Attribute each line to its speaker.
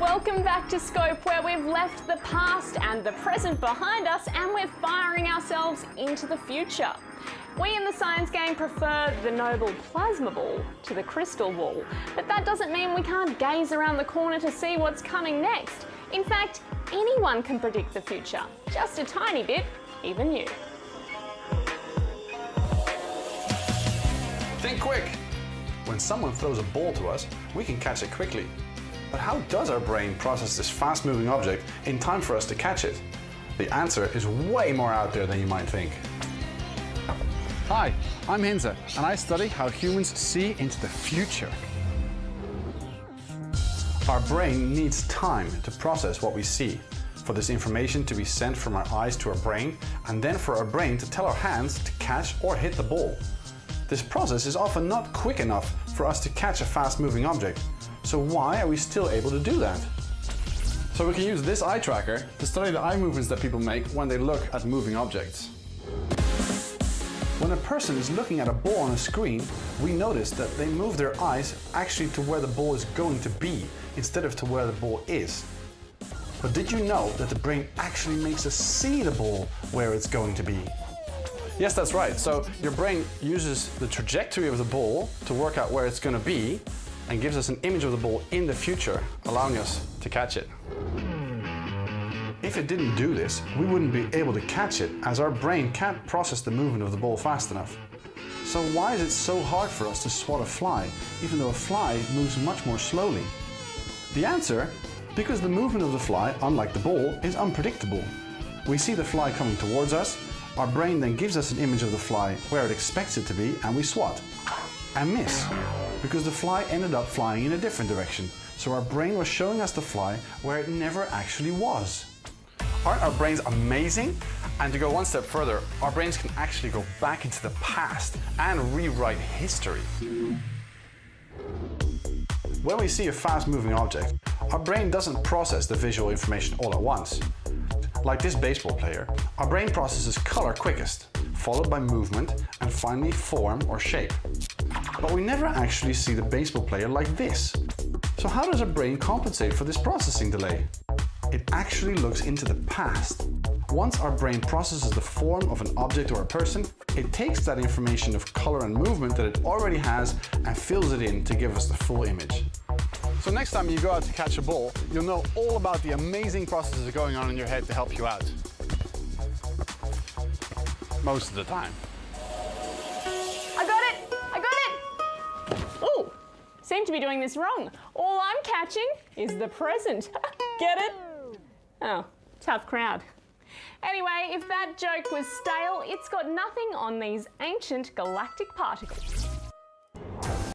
Speaker 1: Welcome back to Scope, where we've left the past and the present behind us and we're firing ourselves into the future. We in the science game prefer the noble plasma ball to the crystal ball, but that doesn't mean we can't gaze around the corner to see what's coming next. In fact, anyone can predict the future, just a tiny bit, even you.
Speaker 2: Think quick! When someone throws a ball to us, we can catch it quickly. But how does our brain process this fast-moving object in time for us to catch it? The answer is way more out there than you might think. Hi, I'm Hinze, and I study how humans see into the future. Our brain needs time to process what we see, for this information to be sent from our eyes to our brain, and then for our brain to tell our hands to catch or hit the ball. This process is often not quick enough for us to catch a fast-moving object. So why are we still able to do that? So we can use this eye tracker to study the eye movements that people make when they look at moving objects. When a person is looking at a ball on a screen, we notice that they move their eyes actually to where the ball is going to be, instead of to where the ball is. But did you know that the brain actually makes us see the ball where it's going to be? Yes, that's right. So your brain uses the trajectory of the ball to work out where it's going to be and gives us an image of the ball in the future, allowing us to catch it. If it didn't do this, we wouldn't be able to catch it, as our brain can't process the movement of the ball fast enough. So why is it so hard for us to swat a fly, even though a fly moves much more slowly? The answer? Because the movement of the fly, unlike the ball, is unpredictable. We see the fly coming towards us, our brain then gives us an image of the fly where it expects it to be, and we swat. And miss, because the fly ended up flying in a different direction, so our brain was showing us the fly where it never actually was. Aren't our brains amazing? And to go one step further, our brains can actually go back into the past and rewrite history. When we see a fast-moving object, our brain doesn't process the visual information all at once. Like this baseball player, our brain processes color quickest, followed by movement, and finally form or shape. But we never actually see the baseball player like this. So how does our brain compensate for this processing delay? It actually looks into the past. Once our brain processes the form of an object or a person, it takes that information of color and movement that it already has and fills it in to give us the full image. So next time you go out to catch a ball, you'll know all about the amazing processes going on in your head to help you out. Most of the time.
Speaker 1: I got it! I got it! Oh, seem to be doing this wrong. All I'm catching is the present. Get it? Oh, tough crowd. Anyway, if that joke was stale, it's got nothing on these ancient galactic particles.